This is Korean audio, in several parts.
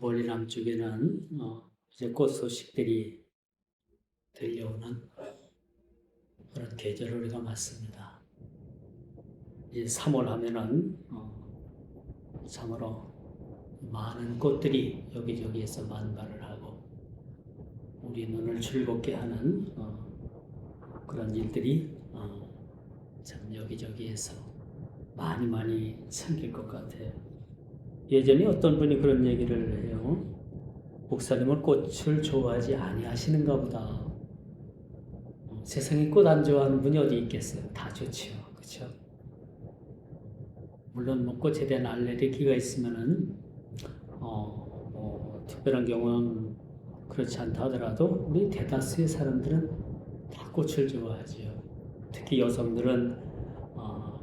멀리 남쪽에는 이제 꽃 소식들이 들려오는 그런 계절을 우리가 맞습니다. 이제 3월 하면은 참으로 많은 꽃들이 여기저기에서 만발을 하고 우리 눈을 즐겁게 하는 그런 일들이 참 여기저기에서 많이 생길 것 같아요. 예전에 어떤 분이 그런 얘기를 해요. 목사님은 꽃을 좋아하지 아니하시는가 보다. 세상에 꽃 안 좋아하는 분이 어디 있겠어요? 다 좋지요. 그렇죠? 물론 뭐 꽃에 대한 알레르기가 있으면은 특별한 경우는 그렇지 않다 하더라도 우리 대다수의 사람들은 다 꽃을 좋아하지요. 특히 여성들은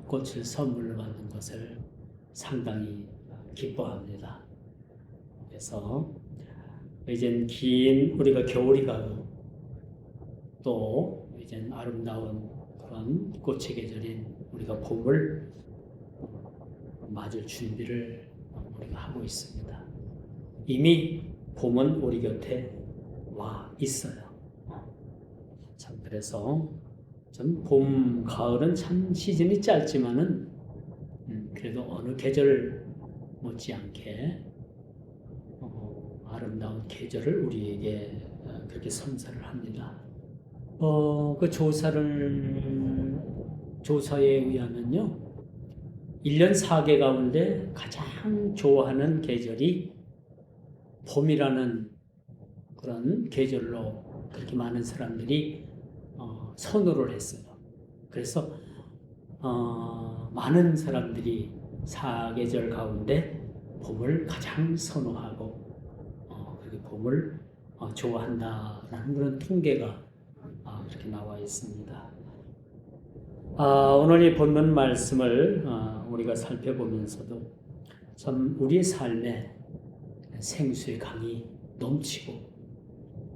꽃을 선물로 받는 것을 상당히 기뻐합니다. 그래서 이젠 긴 우리가 겨울이 가고 또 이젠 아름다운 그런 꽃의 계절인 우리가 봄을 맞을 준비를 우리가 하고 있습니다. 이미 봄은 우리 곁에 와 있어요. 참 그래서 좀 봄, 가을은 참 시즌이 짧지만은 그래도 어느 계절 못지않게 아름다운 계절을 우리에게 그렇게 선사를 합니다. 그 조사에 의하면요, 1년 4개 가운데 가장 좋아하는 계절이 봄이라는 그런 계절로 그렇게 많은 사람들이 선호를 했어요. 그래서 많은 사람들이 4계절 가운데 봄을 가장 선호하고 그렇게 봄을 좋아한다라는 그런 통계가 이렇게 나와 있습니다. 오늘 이 본문 말씀을 우리가 살펴보면서도 참 우리의 삶에 생수의 강이 넘치고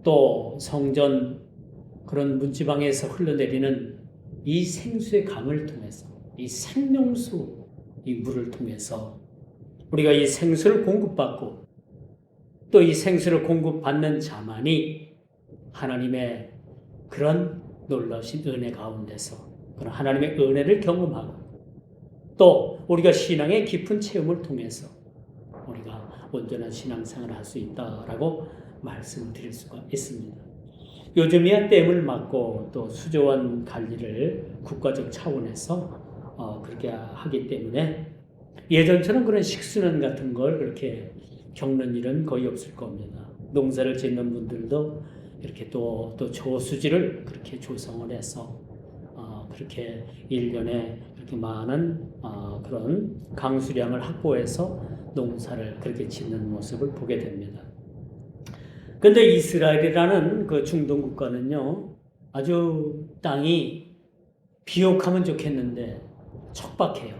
또 성전 그런 문지방에서 흘러내리는 이 생수의 강을 통해서 이 생명수 이 물을 통해서 우리가 이 생수를 공급받고 또 이 생수를 공급받는 자만이 하나님의 그런 놀라우신 은혜 가운데서 그런 하나님의 은혜를 경험하고 또 우리가 신앙의 깊은 체험을 통해서 우리가 온전한 신앙생활을 할 수 있다라고 말씀드릴 수가 있습니다. 요즘이야 댐을 막고 또 수조원 관리를 국가적 차원에서 그렇게 하기 때문에 예전처럼 그런 식수년 같은 걸 그렇게 겪는 일은 거의 없을 겁니다. 농사를 짓는 분들도 이렇게 또 조수지를 그렇게 조성을 해서 그렇게 1년에 그렇게 많은 그런 강수량을 확보해서 농사를 그렇게 짓는 모습을 보게 됩니다. 근데 이스라엘이라는 그 중동 국가는요, 아주 땅이 비옥하면 좋겠는데 척박해요.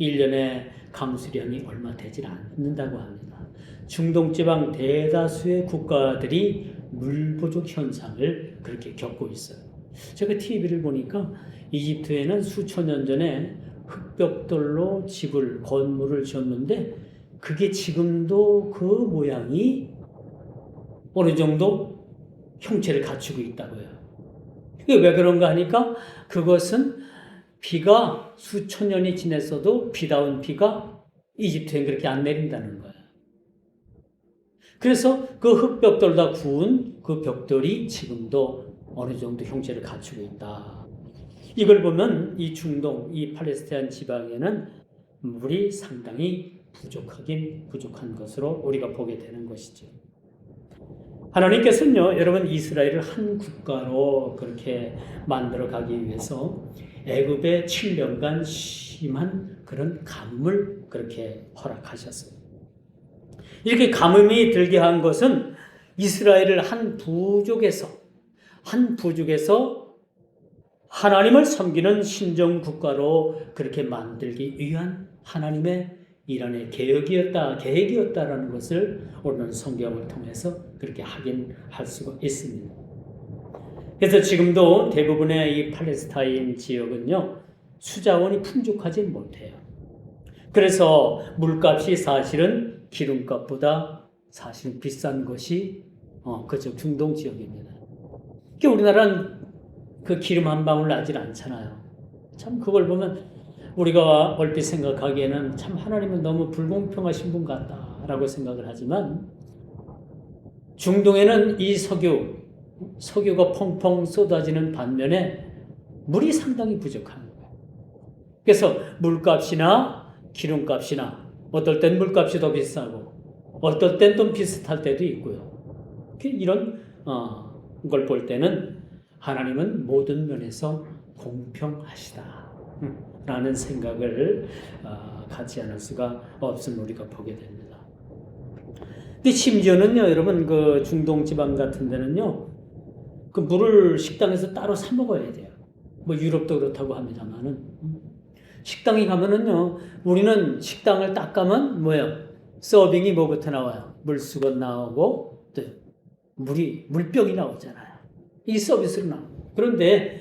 1년에 강수량이 얼마 되질 않는다고 합니다. 중동 지방 대다수의 국가들이 물 부족 현상을 그렇게 겪고 있어요. 제가 TV를 보니까 이집트에는 수천 년 전에 흙벽돌로 건물을 지었는데 그게 지금도 그 모양이 어느 정도 형체를 갖추고 있다고요. 이게 왜 그런가 하니까 그것은 비가 수천 년이 지났어도 비다운 비가 이집트엔 그렇게 안 내린다는 거예요. 그래서 그 흙벽돌다 구운 그 벽돌이 지금도 어느 정도 형체를 갖추고 있다. 이걸 보면 이 중동, 이 팔레스타인 지방에는 물이 상당히 부족한 것으로 우리가 보게 되는 것이죠. 하나님께서는요, 여러분 이스라엘을 한 국가로 그렇게 만들어 가기 위해서 애굽에 7년간 심한 그런 가뭄을 그렇게 허락하셨어요. 이렇게 가뭄이 들게 한 것은 이스라엘을 한 부족에서 하나님을 섬기는 신정 국가로 그렇게 만들기 위한 하나님의 일환의 계획이었다라는 것을 오늘 성경을 통해서 그렇게 확인할 수가 있습니다. 그래서 지금도 대부분의 이 팔레스타인 지역은요, 수자원이 풍족하지 못해요. 그래서 물값이 사실은 기름값보다 사실 비싼 것이 그쪽 중동 지역입니다. 그러니까 우리나라는 그 기름 한 방울 나질 않잖아요. 참 그걸 보면 우리가 얼핏 생각하기에는 참 하나님은 너무 불공평하신 분 같다라고 생각을 하지만 중동에는 이 석유가 펑펑 쏟아지는 반면에 물이 상당히 부족한 거예요. 그래서 물값이나 기름값이나 어떨 땐 물값이 더 비싸고 어떨 땐 좀 비슷할 때도 있고요. 이런 걸 볼 때는 하나님은 모든 면에서 공평하시다 라는 생각을 갖지 않을 수가 없음을 우리가 보게 됩니다. 근데 심지어는요, 여러분, 그 중동 지방 같은 데는요, 그 물을 식당에서 따로 사 먹어야 돼요. 뭐 유럽도 그렇다고 합니다만은 식당에 가면은요, 우리는 식당을 딱 가면 뭐예요? 서빙이 뭐부터 나와요? 물수건 나오고 또 물병이 나오잖아요. 이 서비스로 나와요. 그런데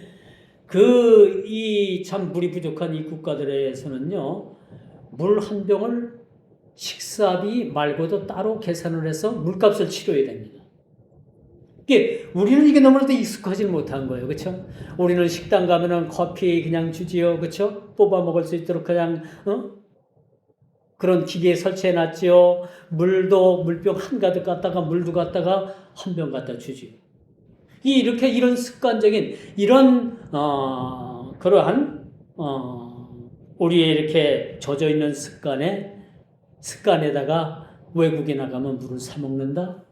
이 참 물이 부족한 이 국가들에서는요, 물 한 병을 식사비 말고도 따로 계산을 해서 물값을 치러야 됩니다. 우리는 이게 너무나도 익숙하지 못한 거예요. 그렇죠? 우리는 식당 가면은 커피 그냥 주지요. 그렇죠? 뽑아 먹을 수 있도록 그냥 그런 기계에 설치해 놨지요. 물병 한가득 갖다가 물도 갖다가 한 병 갖다 주지요. 이런 습관적인 이런 그러한 우리의 이렇게 젖어 있는 습관에다가 외국에 나가면 물을 사 먹는다.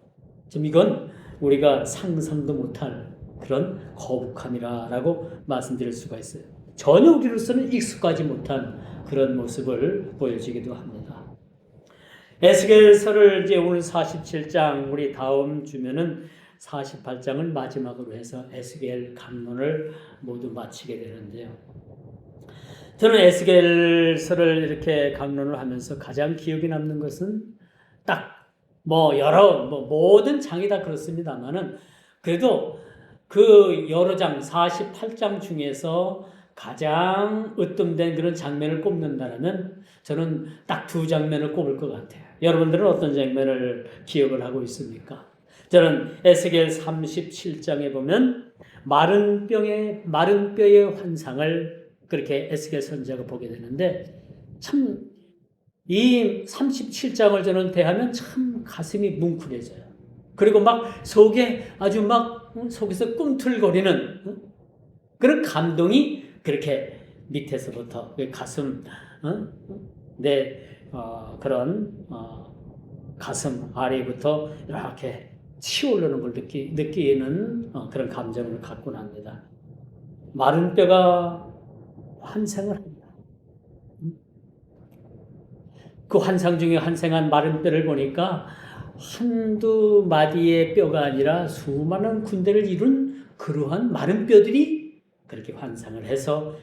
좀 이건 우리가 상상도 못할 그런 거북함이라고 말씀드릴 수가 있어요. 전혀 우리로서는 익숙하지 못한 그런 모습을 보여주기도 합니다. 에스겔서를 이제 오늘 47장 우리 다음 주면은 48장을 마지막으로 해서 에스겔 강론을 모두 마치게 되는데요. 저는 에스겔서를 이렇게 강론을 하면서 가장 기억에 남는 것은 딱 모든 장이 다 그렇습니다만은 그래도 그 여러 장 48장 중에서 가장 으뜸된 그런 장면을 꼽는다면 저는 딱 두 장면을 꼽을 것 같아요. 여러분들은 어떤 장면을 기억을 하고 있습니까? 저는 에스겔 37장에 보면 마른 뼈의 환상을 그렇게 에스겔 선지자가 보게 되는데 참 이 37장을 저는 대하면 참 가슴이 뭉클해져요. 그리고 막 속에 아주 막 속에서 꿈틀거리는 그런 감동이 그렇게 밑에서부터 가슴 그런 가슴 아래부터 이렇게 치올르는 걸 느끼는 그런 감정을 갖곤 합니다. 마른 뼈가 환생을 합니다. 그 환상 중에 환생한 마른 뼈를 보니까 한두 마디의 뼈가 아니라 수많은 군대를 이룬 그러한 마른 뼈들이 그렇게 환상을 해서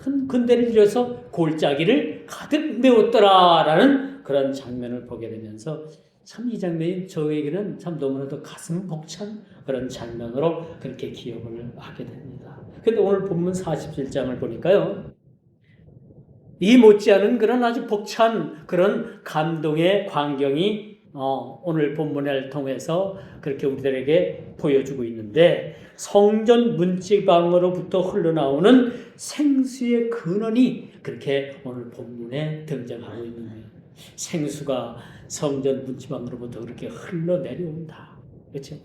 큰 군대를 이뤄서 골짜기를 가득 메웠더라라는 그런 장면을 보게 되면서 참 이 장면이 저에게는 참 너무나도 가슴 벅찬 그런 장면으로 그렇게 기억을 하게 됩니다. 그런데 오늘 본문 47장을 보니까요, 이 못지않은 그런 아주 벅찬 그런 감동의 광경이 오늘 본문을 통해서 그렇게 우리들에게 보여주고 있는데 성전 문지방으로부터 흘러나오는 생수의 근원이 그렇게 오늘 본문에 등장하고 있는 거예요. 생수가 성전 문지방으로부터 그렇게 흘러내려온다. 그렇죠?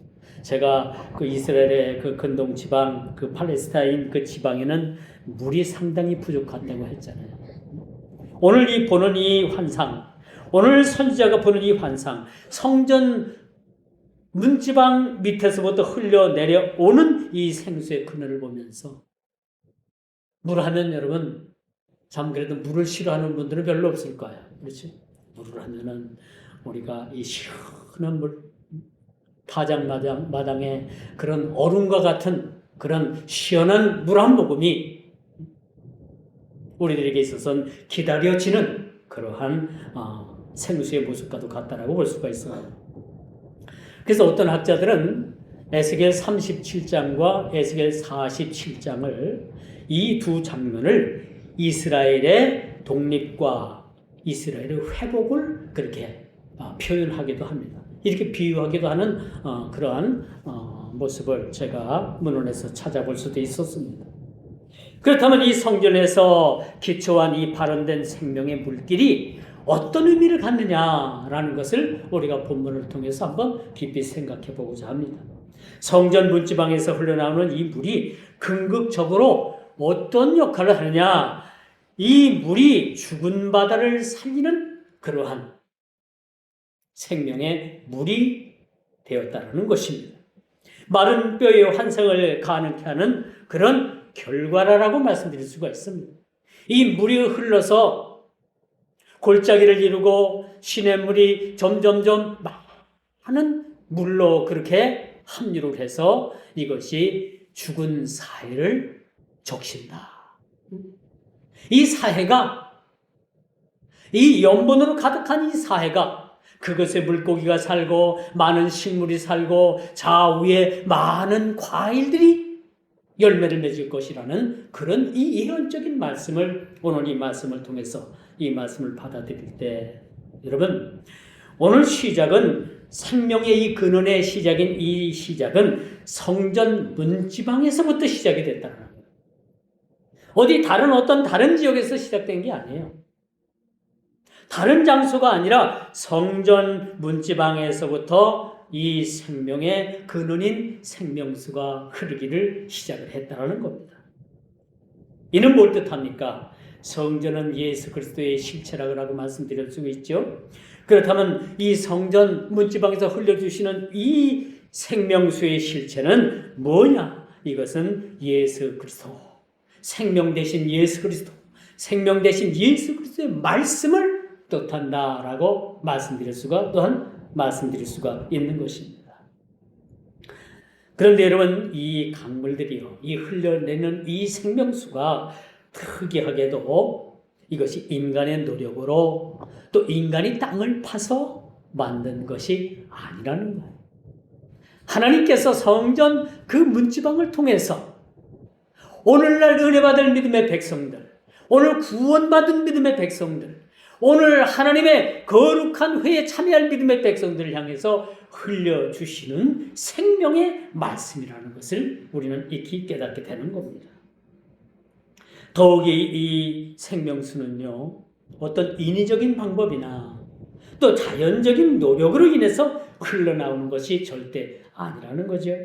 제가 그 이스라엘의 그 근동 지방, 그 팔레스타인 그 지방에는 물이 상당히 부족하다고 했잖아요. 오늘 보는 이 환상, 오늘 선지자가 보는 이 환상, 성전 문지방 밑에서부터 흘러내려오는 이 생수의 근원을 보면서 물 하면 여러분 참 그래도 물을 싫어하는 분들은 별로 없을 거예요. 그렇죠? 물을 하면은 우리가 이 시원한 물, 타작마당에 그런 얼음과 같은 그런 시원한 물 한 모금이 우리들에게 있어서는 기다려지는 그러한 생수의 모습과도 같다라고 볼 수가 있어요. 그래서 어떤 학자들은 에스겔 37장과 에스겔 47장을 이 두 장면을 이스라엘의 독립과 이스라엘의 회복을 그렇게 표현하기도 합니다. 이렇게 비유하기도 하는 그러한 모습을 제가 문헌에서 찾아볼 수도 있었습니다. 그렇다면 이 성전에서 기초한 이 발원된 생명의 물길이 어떤 의미를 갖느냐라는 것을 우리가 본문을 통해서 한번 깊이 생각해 보고자 합니다. 성전 문지방에서 흘러나오는 이 물이 궁극적으로 어떤 역할을 하느냐, 이 물이 죽은 바다를 살리는 그러한 생명의 물이 되었다는 것입니다. 마른 뼈의 환상을 가능케 하는 그런 결과라고 말씀드릴 수가 있습니다. 이 물이 흘러서 골짜기를 이루고 시냇물이 점점점 많은 물로 그렇게 합류를 해서 이것이 죽은 사해를 적신다. 이 사해가, 이 염분으로 가득한 이 사해가, 그것에 물고기가 살고 많은 식물이 살고 좌우에 많은 과일들이 열매를 맺을 것이라는 그런 이 예언적인 말씀을, 오늘 이 말씀을 통해서 이 말씀을 받아들일 때, 여러분, 오늘 시작은 생명의 이 근원의 시작인 이 시작은 성전 문지방에서부터 시작이 됐다는 거예요. 어디 다른 지역에서 시작된 게 아니에요. 다른 장소가 아니라 성전 문지방에서부터 이 생명의 근원인 생명수가 흐르기를 시작을 했다는 겁니다. 이는 뭘 뜻합니까? 성전은 예수 그리스도의 실체라고 말씀드릴 수 있죠. 그렇다면 이 성전 문지방에서 흘려주시는 이 생명수의 실체는 뭐냐? 이것은 예수 그리스도, 생명 대신 예수 그리스도, 생명 대신 예수 그리스도의 말씀을 뜻한다라고 말씀드릴 수가 있는 것입니다. 그런데 여러분, 이 강물들이요, 이 흘려내는 이 생명수가 특이하게도 이것이 인간의 노력으로 또 인간이 땅을 파서 만든 것이 아니라는 거예요. 하나님께서 성전 그 문지방을 통해서 오늘날 은혜받을 믿음의 백성들, 오늘 구원받은 믿음의 백성들, 오늘 하나님의 거룩한 회에 참여할 믿음의 백성들을 향해서 흘려주시는 생명의 말씀이라는 것을 우리는 익히 깨닫게 되는 겁니다. 더욱이 이 생명수는요, 어떤 인위적인 방법이나 또 자연적인 노력으로 인해서 흘러나오는 것이 절대 아니라는 거죠.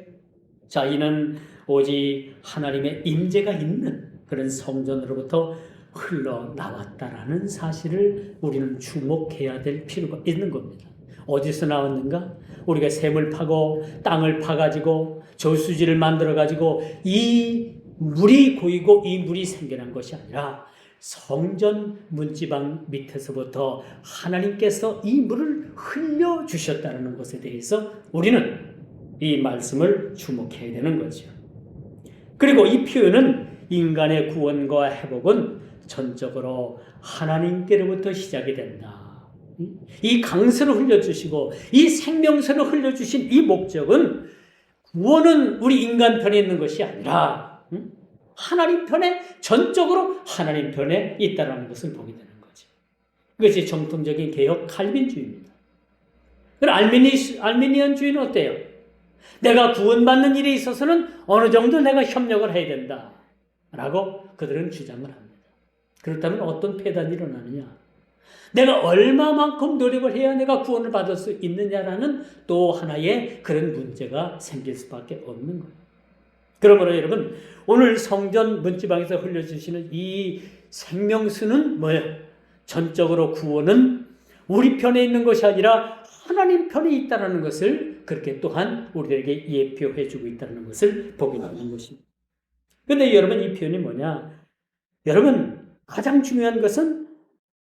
자, 이는 오직 하나님의 임재가 있는 그런 성전으로부터 흘러나왔다라는 사실을 우리는 주목해야 될 필요가 있는 겁니다. 어디서 나왔는가? 우리가 샘을 파고 땅을 파가지고 저수지를 만들어가지고 이 물이 고이고 이 물이 생겨난 것이 아니라 성전 문지방 밑에서부터 하나님께서 이 물을 흘려주셨다는 것에 대해서 우리는 이 말씀을 주목해야 되는 거죠. 그리고 이 표현은 인간의 구원과 회복은 전적으로 하나님께로부터 시작이 된다. 이 강수를 흘려주시고 이 생명수를 흘려주신 이 목적은 구원은 우리 인간 편에 있는 것이 아니라 하나님 편에, 전적으로 하나님 편에 있다는 것을 보게 되는 거죠. 그것이 정통적인 개혁 칼빈주의입니다. 그럼 알미니언주의는 어때요? 내가 구원받는 일에 있어서는 어느 정도 내가 협력을 해야 된다 라고 그들은 주장을 합니다. 그렇다면 어떤 폐단이 일어나느냐? 내가 얼마만큼 노력을 해야 내가 구원을 받을 수 있느냐라는 또 하나의 그런 문제가 생길 수밖에 없는 거예요. 그러므로 여러분, 오늘 성전 문지방에서 흘려주시는 이 생명수는 뭐예요? 전적으로 구원은 우리 편에 있는 것이 아니라 하나님 편에 있다는 것을 그렇게 또한 우리에게 예표해 주고 있다는 것을 보게 되는 것입니다. 그런데 여러분, 이 표현이 뭐냐? 여러분, 가장 중요한 것은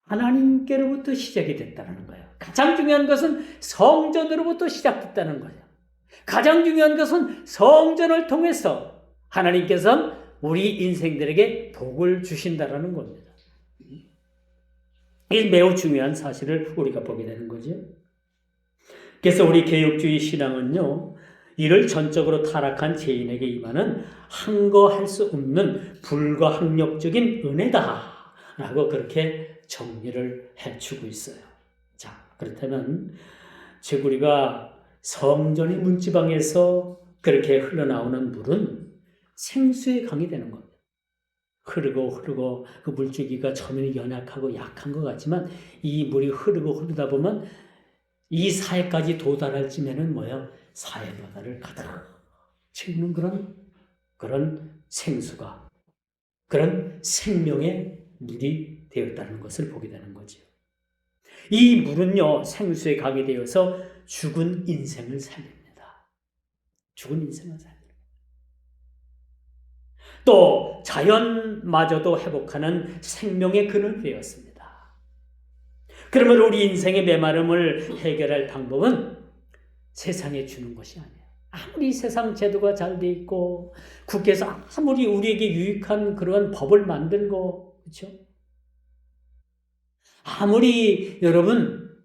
하나님께로부터 시작이 됐다는 거예요. 가장 중요한 것은 성전으로부터 시작됐다는 거예요. 가장 중요한 것은 성전을 통해서 하나님께서는 우리 인생들에게 복을 주신다라는 겁니다. 이 매우 중요한 사실을 우리가 보게 되는 거죠. 그래서 우리 개혁주의 신앙은요, 이를 전적으로 타락한 죄인에게 임하는 항거할 수 없는 불가항력적인 은혜다라고 그렇게 정리를 해주고 있어요. 자, 그렇다면 즉 우리가 성전의 문지방에서 그렇게 흘러나오는 물은 생수의 강이 되는 겁니다. 흐르고 그 물줄기가 처음에는 연약하고 약한 것 같지만 이 물이 흐르다 보면 이 사해까지 도달할 쯤에는 뭐예요? 사해 바다를 가득 채우는 그런 생수가, 그런 생명의 물이 되었다는 것을 보게 되는 거죠. 이 물은요, 생수의 강이 되어서 죽은 인생을 살립니다. 죽은 인생을 살립니다. 또 자연마저도 회복하는 생명의 근원이 되었습니다. 그러면 우리 인생의 메마름을 해결할 방법은 세상에 주는 것이 아니에요. 아무리 세상 제도가 잘 돼 있고 국회에서 아무리 우리에게 유익한 그런 법을 만들고, 그렇죠? 아무리 여러분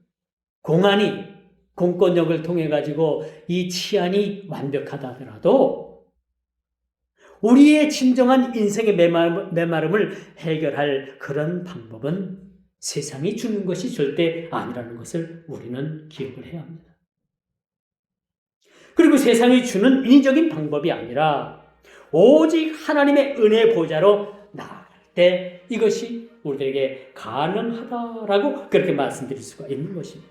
공권력을 통해 가지고 이 치안이 완벽하다 하더라도 우리의 진정한 인생의 메마름을 해결할 그런 방법은 세상이 주는 것이 절대 아니라는 것을 우리는 기억을 해야 합니다. 그리고 세상이 주는 인위적인 방법이 아니라 오직 하나님의 은혜 보좌로 나아갈 때 이것이 우리들에게 가능하다라고 그렇게 말씀드릴 수가 있는 것입니다.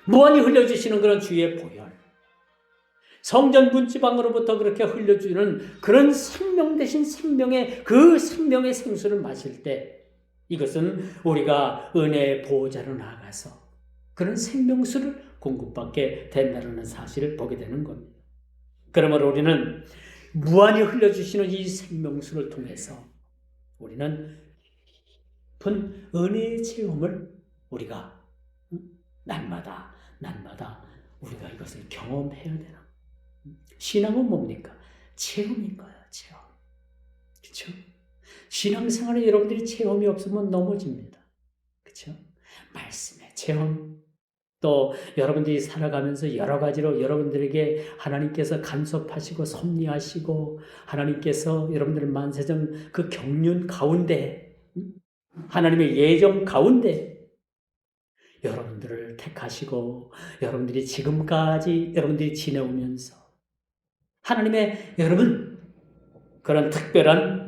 무한히 흘려주시는 그런 주의 보혈, 성전 문지방으로부터 그렇게 흘려주는 그런 생명 대신 그 생명의 생수를 마실 때 이것은 우리가 은혜의 보호자로 나아가서 그런 생명수를 공급받게 된다는 사실을 보게 되는 겁니다. 그러므로 우리는 무한히 흘려주시는 이 생명수를 통해서 우리는 깊은 은혜의 체험을 우리가 날마다 우리가 이것을 경험해야 되나? 신앙은 뭡니까? 체험인 거예요. 체험. 그렇죠? 신앙생활에 여러분들이 체험이 없으면 넘어집니다. 그렇죠? 말씀의 체험, 또 여러분들이 살아가면서 여러 가지로 여러분들에게 하나님께서 간섭하시고 섭리하시고 하나님께서 여러분들의 만세전 그 경륜 가운데 하나님의 예정 가운데 여러분들을 택하시고 여러분들이 지금까지 여러분들이 지내오면서 하나님의 여러분 그런 특별한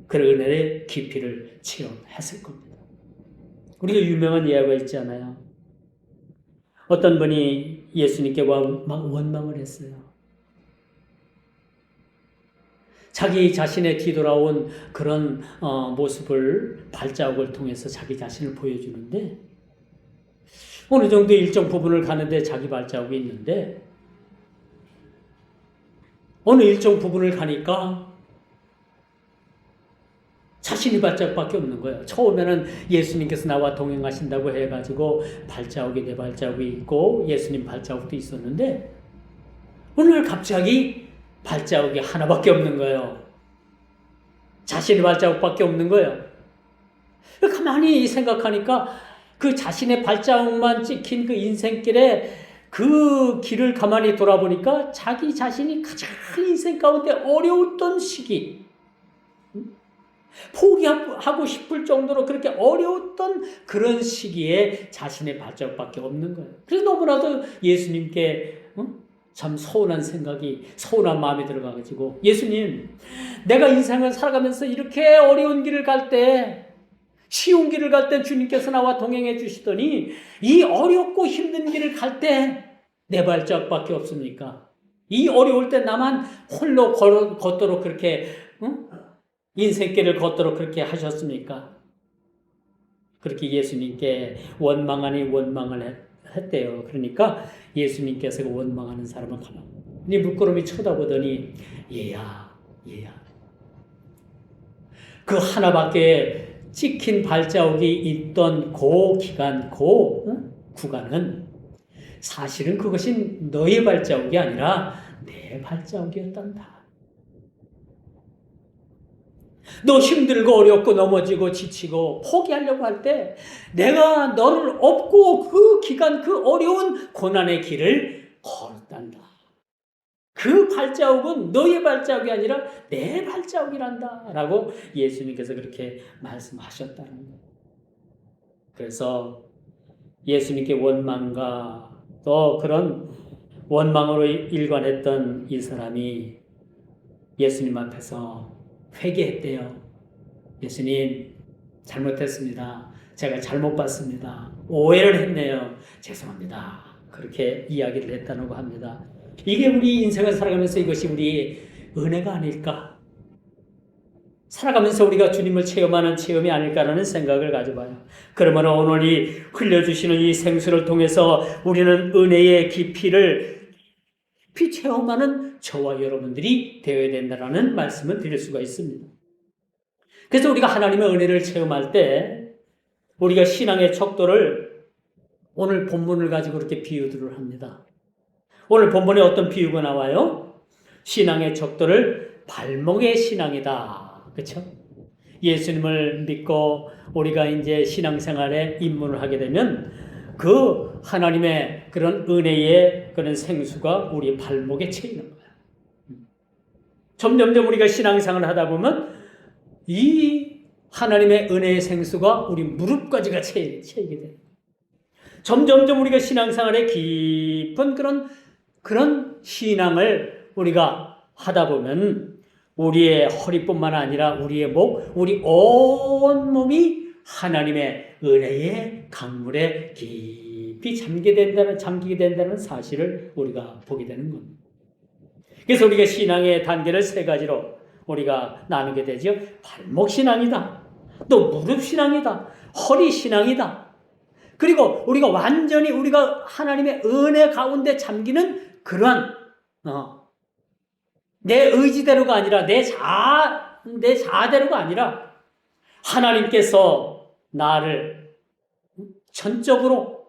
그런 은혜의 깊이를 체험했을 겁니다. 우리가 유명한 예화가 있잖아요. 어떤 분이 예수님께 원망을 했어요. 자기 자신의 뒤돌아온 그런 모습을 발자국을 통해서 자기 자신을 보여주는데 어느 정도 일정 부분을 가는데 자기 발자국이 있는데 어느 일정 부분을 가니까 자신이 발자국밖에 없는 거예요. 처음에는 예수님께서 나와 동행하신다고 해가지고 내 발자국이 있고 예수님 발자국도 있었는데 어느 날 갑자기 발자국이 하나밖에 없는 거예요. 자신의 발자국밖에 없는 거예요. 가만히 생각하니까 그 자신의 발자국만 찍힌 그 인생길에 그 길을 가만히 돌아보니까 자기 자신이 가장 인생 가운데 어려웠던 시기, 포기하고 싶을 정도로 그렇게 어려웠던 그런 시기에 자신의 발자국밖에 없는 거예요. 그래서 너무나도 예수님께 참 서운한 마음이 들어가가지고 예수님, 내가 인생을 살아가면서 이렇게 어려운 길을 갈 때 쉬운 길을 갈 때 주님께서 나와 동행해 주시더니 이 어렵고 힘든 길을 갈 때 내 발자국밖에 없습니까? 이 어려울 때 나만 홀로 걷도록 그렇게 인생길을 걷도록 그렇게 하셨습니까? 그렇게 예수님께 원망을 했대요. 그러니까 예수님께서 원망하는 사람을 가만히 물끄러미 쳐다보더니 얘야 그 하나밖에 찍힌 발자국이 있던 그 기간, 구간은 사실은 그것이 너의 발자국이 아니라 내 발자국이었단다. 너 힘들고 어렵고 넘어지고 지치고 포기하려고 할 때 내가 너를 업고 그 기간, 그 어려운 고난의 길을 걸었단다. 그 발자국은 너의 발자국이 아니라 내 발자국이란다 라고 예수님께서 그렇게 말씀하셨다는 거예요. 그래서 예수님께 원망과 또 그런 원망으로 일관했던 이 사람이 예수님 앞에서 회개했대요. 예수님, 잘못했습니다. 제가 잘못 봤습니다. 오해를 했네요. 죄송합니다. 그렇게 이야기를 했다고 합니다. 이게 우리 인생을 살아가면서 이것이 우리 은혜가 아닐까? 살아가면서 우리가 주님을 체험하는 체험이 아닐까라는 생각을 가져봐요. 그러므로 오늘 이 흘려주시는 이 생수를 통해서 우리는 은혜의 깊이를 깊이 체험하는 저와 여러분들이 되어야 된다는 말씀을 드릴 수가 있습니다. 그래서 우리가 하나님의 은혜를 체험할 때 우리가 신앙의 척도를 오늘 본문을 가지고 이렇게 비유들을 합니다. 오늘 본문에 어떤 비유가 나와요? 신앙의 척도를 발목의 신앙이다. 그렇죠? 예수님을 믿고 우리가 이제 신앙생활에 입문을 하게 되면 그 하나님의 그런 은혜의 그런 생수가 우리 발목에 채이는 거예요. 점점점 우리가 신앙생활을 하다 보면 이 하나님의 은혜의 생수가 우리 무릎까지가 채이게 돼요. 점점점 우리가 신앙생활에 깊은 그런 신앙을 우리가 하다 보면 우리의 허리뿐만 아니라 우리의 목, 우리 온 몸이 하나님의 은혜의 강물에 깊이 잠기게 된다는 사실을 우리가 보게 되는 겁니다. 그래서 우리가 신앙의 단계를 세 가지로 우리가 나누게 되죠. 발목 신앙이다. 또 무릎 신앙이다. 허리 신앙이다. 그리고 우리가 완전히 우리가 하나님의 은혜 가운데 잠기는 그러한 내 의지대로가 아니라 내 자아대로가 아니라 하나님께서 나를 전적으로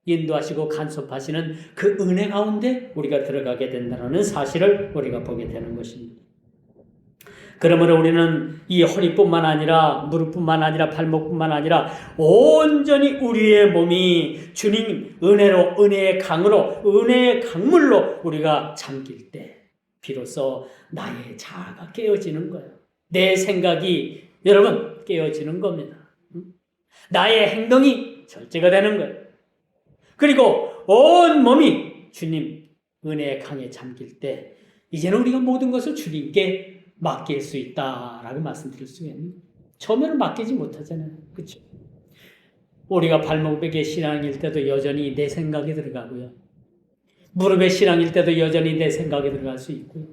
인도하시고 간섭하시는 그 은혜 가운데 우리가 들어가게 된다는 사실을 우리가 보게 되는 것입니다. 그러므로 우리는 이 허리뿐만 아니라 무릎뿐만 아니라 발목뿐만 아니라 온전히 우리의 몸이 주님 은혜로 은혜의 강으로 은혜의 강물로 우리가 잠길 때 비로소 나의 자아가 깨어지는 거예요. 내 생각이 여러분 깨어지는 겁니다. 나의 행동이 절제가 되는 거예요. 그리고 온 몸이 주님 은혜의 강에 잠길 때 이제는 우리가 모든 것을 주님께 맡길 수 있다라고 말씀드릴 수가 있는 거예요. 처음에는 맡기지 못하잖아요. 그렇죠? 우리가 발목베개 신앙일 때도 여전히 내 생각이 들어가고요. 무릎의 신앙일 때도 여전히 내 생각이 들어갈 수 있고요.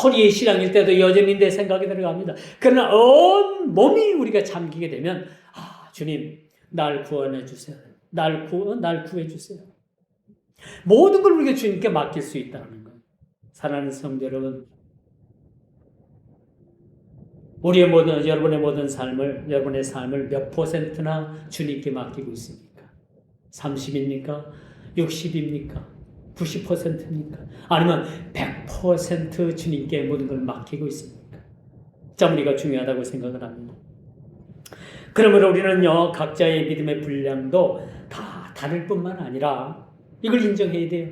허리의 신앙일 때도 여전히 내 생각이 들어갑니다. 그러나 온 몸이 우리가 잠기게 되면 주님 날 구원해 주세요. 날 구해 주세요. 모든 걸 우리가 주님께 맡길 수 있다는 거예요. 사랑하는 성도 여러분, 여러분의 모든 여러분의 삶을 몇 %나 주님께 맡기고 있습니까? 30입니까? 60입니까? 90%입니까? 아니면 100% 주님께 모든 걸 맡기고 있습니까? 참 우리가 중요하다고 생각을 합니다. 그러므로 우리는요, 각자의 믿음의 분량도 다 다를 뿐만 아니라 이걸 인정해야 돼요.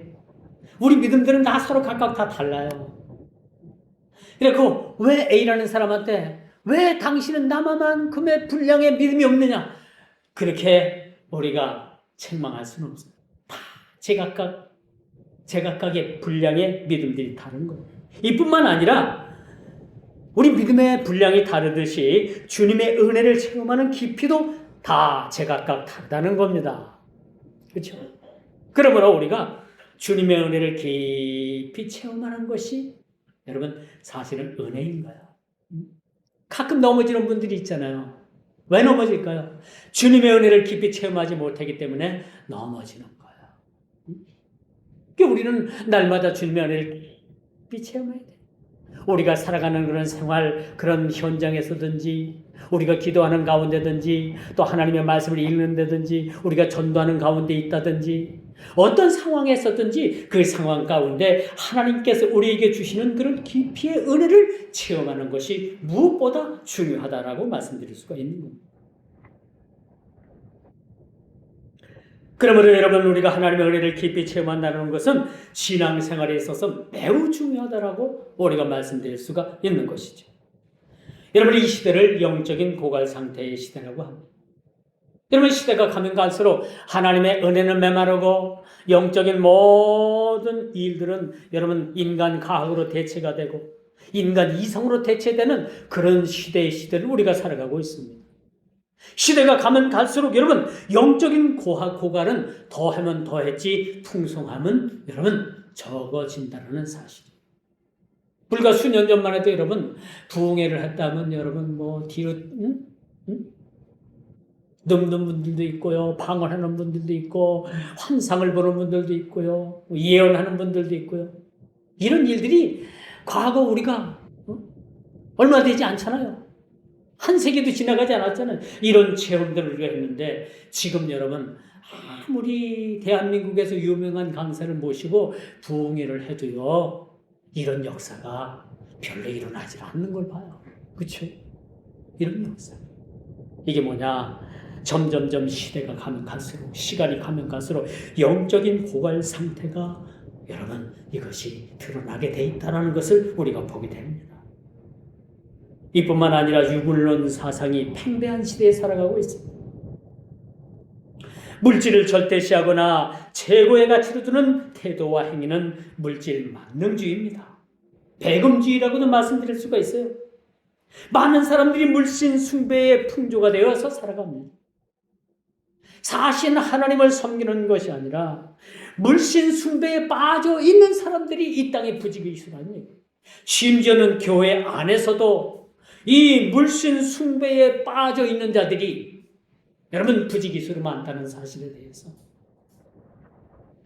우리 믿음들은 다 서로 각각 다 달라요. 그리고 왜 A라는 사람한테 왜 당신은 나만큼의 분량의 믿음이 없느냐? 그렇게 우리가 책망할 수는 없어요. 다 제각각의 분량의 믿음들이 다른 거예요. 이뿐만 아니라 우리 믿음의 분량이 다르듯이 주님의 은혜를 체험하는 깊이도 다 제각각 다르다는 겁니다. 그렇죠? 그러므로 우리가 주님의 은혜를 깊이 체험하는 것이 여러분 사실은 은혜인가요? 가끔 넘어지는 분들이 있잖아요. 왜 넘어질까요? 주님의 은혜를 깊이 체험하지 못하기 때문에 넘어지는 거예요. 그러니까 우리는 날마다 주님의 은혜를 깊이 체험해야 돼요. 우리가 살아가는 그런 생활, 그런 현장에서든지 우리가 기도하는 가운데든지 또 하나님의 말씀을 읽는 데든지 우리가 전도하는 가운데 있다든지 어떤 상황에서든지 그 상황 가운데 하나님께서 우리에게 주시는 그런 깊이의 은혜를 체험하는 것이 무엇보다 중요하다라고 말씀드릴 수가 있는 겁니다. 그러므로 여러분 우리가 하나님의 은혜를 깊이 체험한다는 것은 신앙생활에 있어서 매우 중요하다라고 우리가 말씀드릴 수가 있는 것이죠. 여러분 이 시대를 영적인 고갈 상태의 시대라고 합니다. 여러분, 시대가 가면 갈수록 하나님의 은혜는 메마르고 영적인 모든 일들은 여러분 인간 과학으로 대체가 되고 인간 이성으로 대체되는 그런 시대를 우리가 살아가고 있습니다. 시대가 가면 갈수록 여러분 영적인 고갈은 더하면 더했지 풍성함은 여러분 적어진다는 사실이에요. 불과 수년 전만 해도 여러분 부흥회를 했다면 여러분 뭐 뒤로 늙는 분들도 있고요, 방언하는 분들도 있고, 환상을 보는 분들도 있고요, 예언하는 분들도 있고요. 이런 일들이 과거 우리가 얼마 되지 않잖아요. 한 세기도 지나가지 않았잖아요. 이런 체험들을 우리가 했는데 지금 여러분 아무리 대한민국에서 유명한 강사를 모시고 부흥회를 해도요, 이런 역사가 별로 일어나지 않는 걸 봐요. 그렇죠? 이런 역사. 이게 뭐냐? 점점점 시대가 가면 갈수록, 시간이 가면 갈수록 영적인 고갈 상태가 여러분 이것이 드러나게 돼 있다는 것을 우리가 보게 됩니다. 이뿐만 아니라 유물론 사상이 팽배한 시대에 살아가고 있습니다. 물질을 절대시하거나 최고의 가치로 두는 태도와 행위는 물질 만능주의입니다. 배금주의라고도 말씀드릴 수가 있어요. 많은 사람들이 물신 숭배의 풍조가 되어서 살아갑니다. 사실 하나님을 섬기는 것이 아니라 물신 숭배에 빠져 있는 사람들이 이 땅에 부지기수라는 얘기예요. 심지어는 교회 안에서도 이 물신 숭배에 빠져 있는 자들이 여러분 부지기수로 많다는 사실에 대해서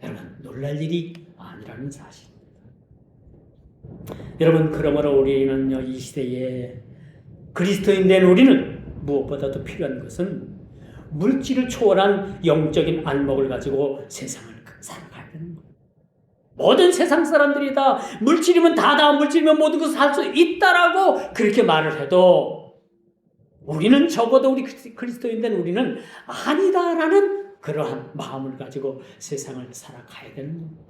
여러분 놀랄 일이 아니라는 사실입니다. 여러분, 그러므로 우리는요, 이 시대에 그리스도인 된 우리는 무엇보다도 필요한 것은 물질을 초월한 영적인 안목을 가지고 세상을 살아가야 되는 거예요. 모든 세상 사람들이 다 물질이면 다다, 물질이면 모든 것을 할 수 있다라고 그렇게 말을 해도 우리는 적어도 우리 그리스도인 된 우리는 아니다라는 그러한 마음을 가지고 세상을 살아가야 되는 겁니다.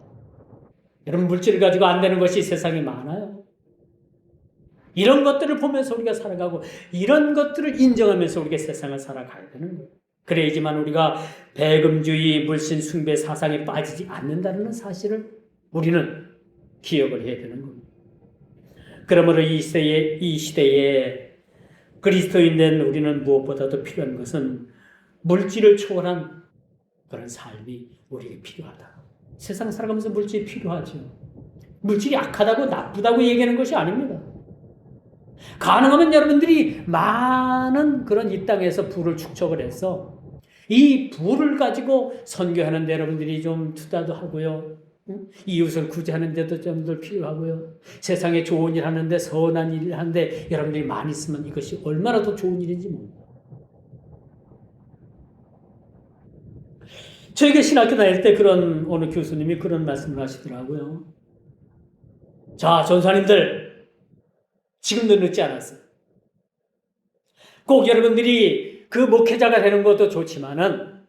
여러분, 물질을 가지고 안 되는 것이 세상에 많아요. 이런 것들을 보면서 우리가 살아가고 이런 것들을 인정하면서 우리가 세상을 살아가야 되는 거예요. 그래야지만 우리가 배금주의, 물신 숭배 사상에 빠지지 않는다는 사실을 우리는 기억을 해야 되는 겁니다. 그러므로 이 시대에 그리스도인 된 우리는 무엇보다도 필요한 것은 물질을 초월한 그런 삶이 우리에게 필요하다. 세상 살아가면서 물질이 필요하죠. 물질이 악하다고 나쁘다고 얘기하는 것이 아닙니다. 가능하면 여러분들이 많은 그런 이 땅에서 부를 축적을 해서 이 부를 가지고 선교하는 데 여러분들이 좀 투자도 하고요. 이웃을 구제하는 데도 좀 더 필요하고요. 세상에 좋은 일 하는데, 선한 일을 하는데 여러분들이 많이 있으면 이것이 얼마나 더 좋은 일인지 모릅니다. 저에게 신학교 다닐 때 그런 어느 교수님이 그런 말씀을 하시더라고요. 자, 전사님들, 지금도 늦지 않았어요. 꼭 여러분들이 그 목회자가 되는 것도 좋지만은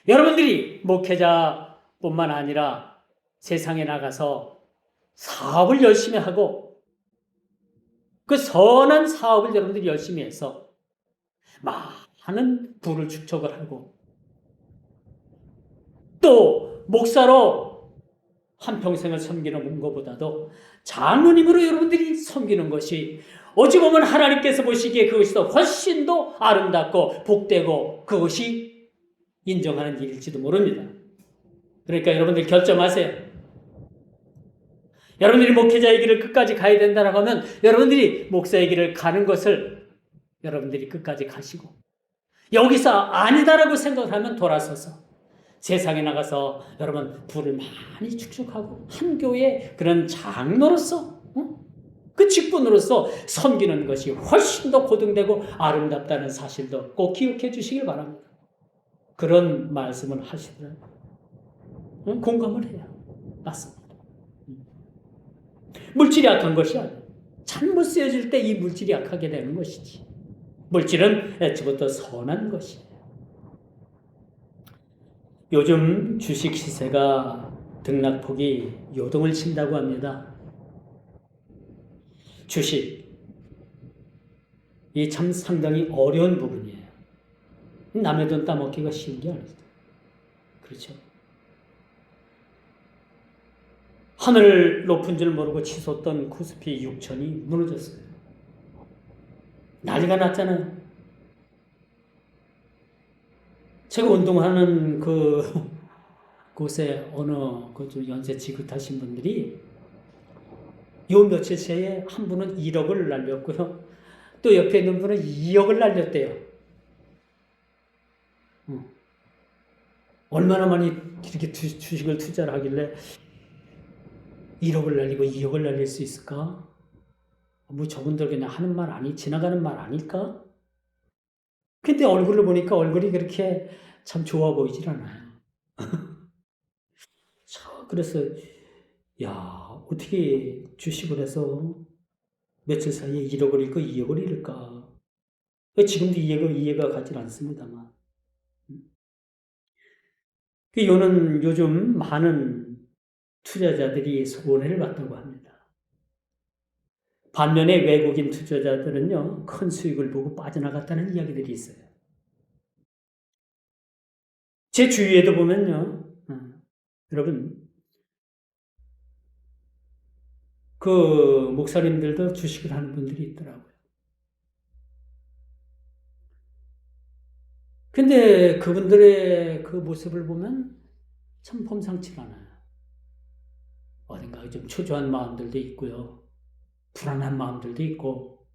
여러분들이 목회자뿐만 아니라 세상에 나가서 사업을 열심히 하고 그 선한 사업을 여러분들이 열심히 해서 많은 부를 축적을 하고 또 목사로 한평생을 섬기는 것보다도 장로님으로 여러분들이 섬기는 것이 어찌 보면 하나님께서 보시기에 그것이 더 훨씬 더 아름답고 복되고 그것이 인정하는 일일지도 모릅니다. 그러니까 여러분들 결정하세요. 여러분들이 목회자의 길을 끝까지 가야 된다고 하면 여러분들이 목사의 길을 가는 것을 여러분들이 끝까지 가시고 여기서 아니다라고 생각하면 돌아서서 세상에 나가서 여러분 부를 많이 축적하고 한 교회의 그런 장로로서 그 직분으로서 섬기는 것이 훨씬 더 고등되고 아름답다는 사실도 꼭 기억해 주시길 바랍니다. 그런 말씀을 하시더라고요. 공감을 해요. 맞습니다. 물질이 악한 것이 아니에요. 잘못 쓰여질 때 이 물질이 악하게 되는 것이지. 물질은 애초부터 선한 것이에요. 요즘 주식 시세가 등락폭이 요동을 친다고 합니다. 주식, 이 참 상당히 어려운 부분이에요. 남의 돈 따먹기가 쉬운 게 아니죠. 그렇죠. 하늘 높은 줄 모르고 치솟던 코스피 6천이 무너졌어요. 난리가 났잖아요. 제가 운동하는 곳에 어느 좀 연세 지긋하신 분들이 요 며칠 새에 한 분은 1억을 날렸고요. 또 옆에 있는 분은 2억을 날렸대요. 얼마나 많이 이렇게 주식을 투자를 하길래 1억을 날리고 2억을 날릴 수 있을까? 뭐 저분들 그냥 하는 말 지나가는 말 아닐까? 근데 얼굴을 보니까 얼굴이 그렇게 참 좋아 보이질 않아요. 그래서 야, 어떻게 주식을 해서 며칠 사이에 1억을 잃고 2억을 잃을까? 지금도 이해가 가질 않습니다만. 요는 요즘 많은 투자자들이 손해를 봤다고 합니다. 반면에 외국인 투자자들은요, 큰 수익을 보고 빠져나갔다는 이야기들이 있어요. 제 주위에도 보면요, 여러분, 목사님들도 주식을 하는 분들이 있더라고요. 근데 그분들의 그 모습을 보면 참 범상치 않아요. 어딘가 좀 초조한 마음들도 있고요. 불안한 마음들도 있고.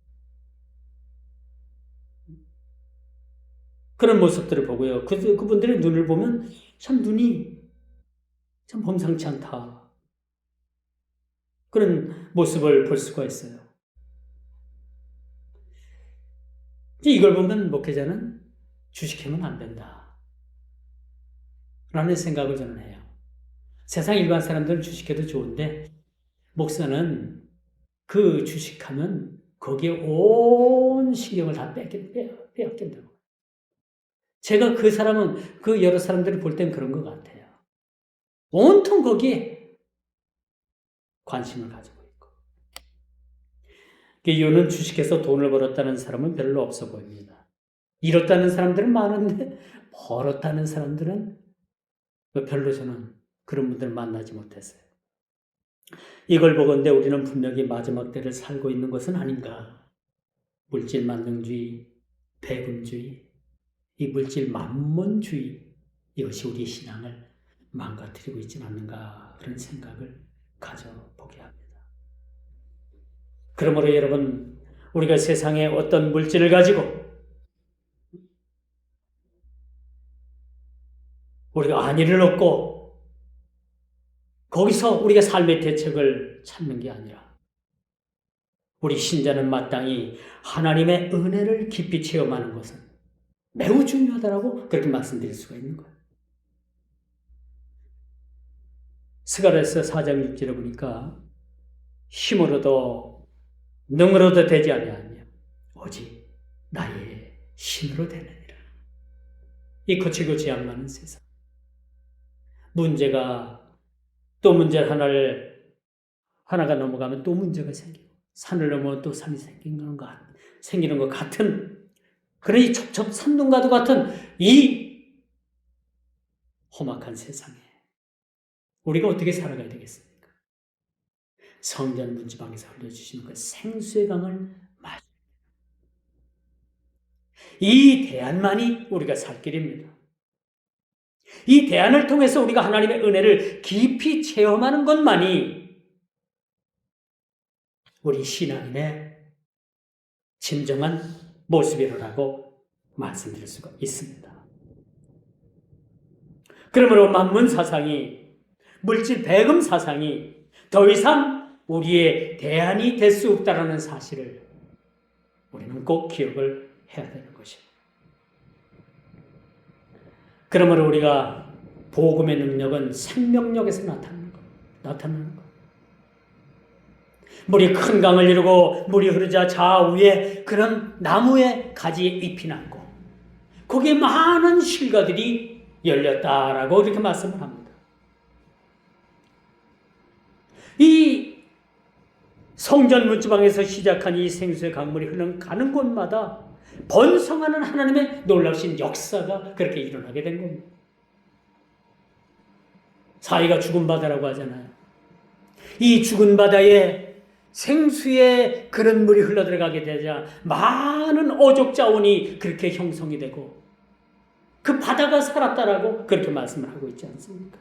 그런 모습들을 보고요. 그분들의 눈을 보면 참 눈이 참 범상치 않다. 그런 모습을 볼 수가 있어요. 이걸 보면 목회자는 주식하면 안 된다. 라는 생각을 저는 해요. 세상 일반 사람들은 주식해도 좋은데, 목사는 그 주식하면 거기에 온 신경을 다 빼앗긴다고. 제가 그 여러 사람들을 볼 땐 그런 것 같아요. 온통 거기에 관심을 가지고 있고. 이유는 주식해서 돈을 벌었다는 사람은 별로 없어 보입니다. 잃었다는 사람들은 많은데 벌었다는 사람들은 별로 저는 그런 분들 만나지 못했어요. 이걸 보건대 우리는 분명히 마지막 때를 살고 있는 것은 아닌가. 물질 만능주의, 배금주의, 이 물질 만몬주의, 이것이 우리 신앙을 망가뜨리고 있지는 않는가, 그런 생각을 가져보게 합니다. 그러므로 여러분, 우리가 세상에 어떤 물질을 가지고 우리가 안위를 얻고 거기서 우리가 삶의 대책을 찾는 게 아니라 우리 신자는 마땅히 하나님의 은혜를 깊이 체험하는 것은 매우 중요하다고 그렇게 말씀드릴 수가 있는 거예요. 스가랴서 4장 6절에 보니까 힘으로도 능으로도 되지 아니하며 오직 나의 신으로 되느니라. 이 거칠고 재앙나는 세상. 문제가 또 문제 하나가 넘어가면 또 문제가 생기고 산을 넘으면 또 산이 생기는 것 같은 그런 이 첩첩산중과도 같은 이 험악한 세상에 우리가 어떻게 살아가야 되겠습니까? 성전 문지방에서 흘려주시는 그 생수의 강을 마셔. 이 대안만이 우리가 살 길입니다. 이 대안을 통해서 우리가 하나님의 은혜를 깊이 체험하는 것만이 우리 신앙인의 진정한 모습이라고 말씀드릴 수가 있습니다. 그러므로 만문 사상이, 물질 배금 사상이 더 이상 우리의 대안이 될 수 없다는 사실을 우리는 꼭 기억을 해야 되는 것입니다. 그러므로 우리가 복음의 능력은 생명력에서 나타나는 것. 물이 큰 강을 이루고 물이 흐르자 좌우에 그런 나무의 가지에 잎이 났고 거기에 많은 실과들이 열렸다라고 이렇게 말씀을 합니다. 이 성전 문지방에서 시작한 이 생수의 강물이 가는 곳마다 번성하는 하나님의 놀라우신 역사가 그렇게 일어나게 된 겁니다. 사이가 죽은 바다라고 하잖아요. 이 죽은 바다에 생수의 그런 물이 흘러들어가게 되자 많은 어족 자원이 그렇게 형성이 되고 그 바다가 살았다라고 그렇게 말씀을 하고 있지 않습니까?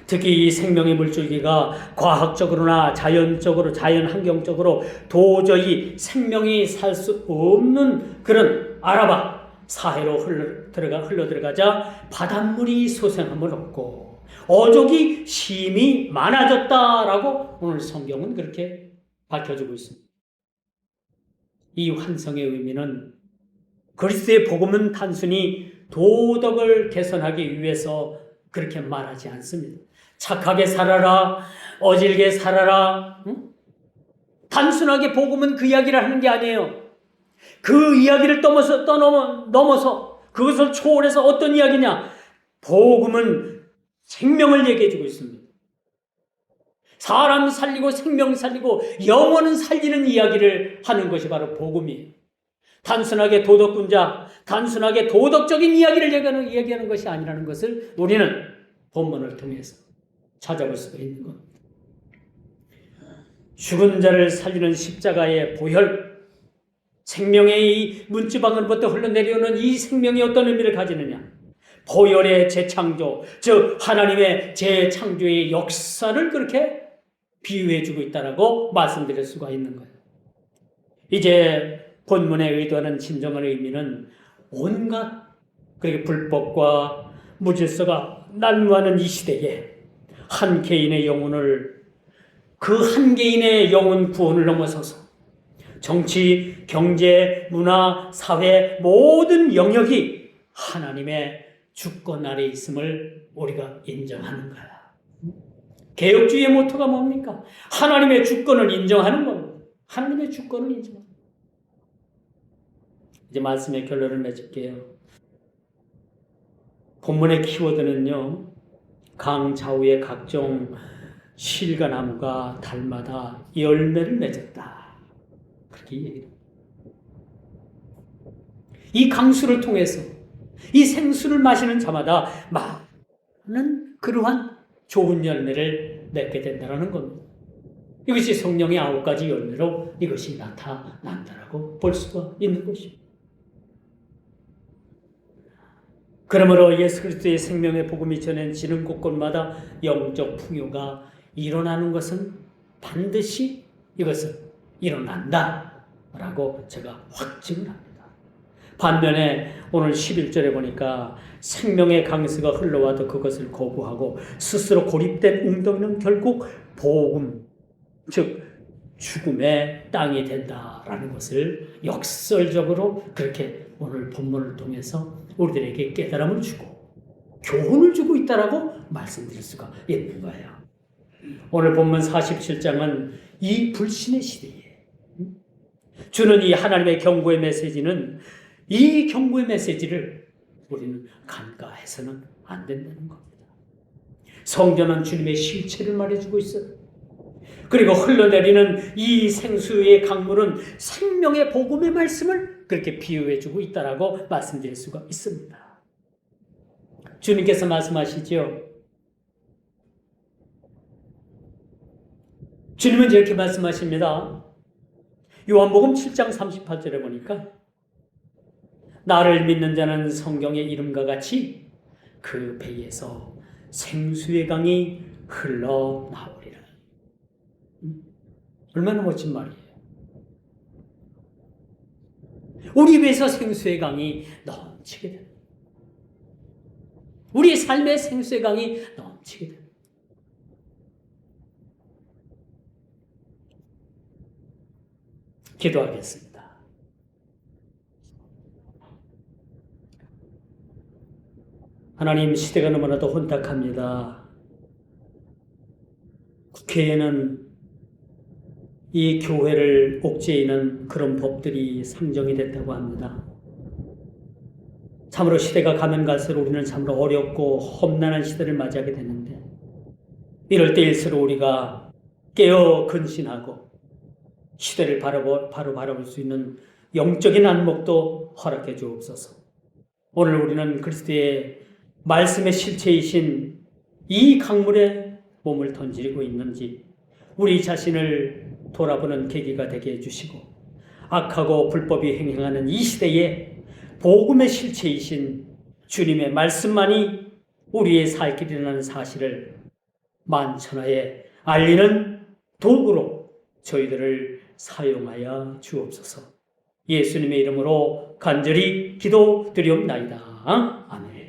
특히 이 생명의 물줄기가 과학적으로나 자연적으로, 자연환경적으로 도저히 생명이 살 수 없는 그런 아라바 사해로 흘러들어가자 바닷물이 소생함을 얻고 어족이 심히 많아졌다라고 오늘 성경은 그렇게 밝혀주고 있습니다. 이 환성의 의미는 그리스도의 복음은 단순히 도덕을 개선하기 위해서 그렇게 말하지 않습니다. 착하게 살아라, 어질게 살아라. 단순하게 복음은 그 이야기를 하는 게 아니에요. 그 이야기를 넘어서 그것을 초월해서 어떤 이야기냐? 복음은 생명을 얘기해 주고 있습니다. 사람 살리고 생명 살리고 영혼은 살리는 이야기를 하는 것이 바로 복음이에요. 단순하게 도덕군자, 단순하게 도덕적인 이야기를 얘기하는 것이 아니라는 것을 우리는 본문을 통해서 찾아볼 수가 있는 겁니다. 죽은 자를 살리는 십자가의 보혈, 생명의 이 문지방으로부터 흘러내려오는 이 생명이 어떤 의미를 가지느냐? 보혈의 재창조, 즉 하나님의 재창조의 역사를 그렇게 비유해주고 있다라고 말씀드릴 수가 있는 거예요. 이제 본문에 의도하는 진정한 의미는 온갖 그렇게 불법과 무질서가 난무하는 이 시대에 한 개인의 영혼을 그 한 개인의 영혼 구원을 넘어서서 정치, 경제, 문화, 사회 모든 영역이 하나님의 주권 아래 있음을 우리가 인정하는 거야. 개혁주의의 모토가 뭡니까? 하나님의 주권을 인정하는 겁니다. 하나님의 주권을 인정하는 겁니다. 이제 말씀의 결론을 맺을게요. 본문의 키워드는요, 강 좌우의 각종 실과나무가 달마다 열매를 맺었다. 그렇게 얘기합니다. 이 강수를 통해서 이 생수를 마시는 자마다 많은 그러한 좋은 열매를 맺게 된다는 겁니다. 이것이 성령의 9가지 열매로 이것이 나타난다라고 볼 수가 있는 것입니다. 그러므로 예수 그리스도의 생명의 복음이 전해지는 곳곳마다 영적 풍요가 일어나는 것은 반드시 이것은 일어난다라고 제가 확증을 합니다. 반면에 오늘 11절에 보니까 생명의 강수가 흘러와도 그것을 거부하고 스스로 고립된 웅덩이는 결국 복음, 즉 죽음의 땅이 된다라는 것을 역설적으로 그렇게 오늘 본문을 통해서 우리들에게 깨달음을 주고 교훈을 주고 있다라고 말씀드릴 수가 있는 거예요. 오늘 본문 47장은 이 불신의 시대에 주는 이 하나님의 경고의 메시지는 이 경고의 메시지를 우리는 간과해서는 안 된다는 겁니다. 성경은 주님의 실체를 말해주고 있어요. 그리고 흘러내리는 이 생수의 강물은 생명의 복음의 말씀을 그렇게 비유해주고 있다라고 말씀드릴 수가 있습니다. 주님께서 말씀하시죠. 주님은 이렇게 말씀하십니다. 요한복음 7장 38절에 보니까 나를 믿는 자는 성경의 이름과 같이 그 배에서 생수의 강이 흘러나오리라. 얼마나 멋진 말이에요. 우리 배에서 생수의 강이 넘치게 됩니다. 우리의 삶의 생수의 강이 넘치게 됩니다. 기도하겠습니다. 하나님, 시대가 너무나도 혼탁합니다. 국회에는 이 교회를 옥죄이는 그런 법들이 상정이 됐다고 합니다. 참으로 시대가 가면 갈수록 우리는 참으로 어렵고 험난한 시대를 맞이하게 되는데, 이럴 때일수록 우리가 깨어 근신하고 시대를 바로 바라볼 수 있는 영적인 안목도 허락해 주옵소서. 오늘 우리는 그리스도의 말씀의 실체이신 이 강물에 몸을 던지고 있는지 우리 자신을 돌아보는 계기가 되게 해주시고, 악하고 불법이 행행하는 이 시대에 복음의 실체이신 주님의 말씀만이 우리의 살 길이라는 사실을 만천하에 알리는 도구로 저희들을 사용하여 주옵소서. 예수님의 이름으로 간절히 기도드리옵나이다. 아멘.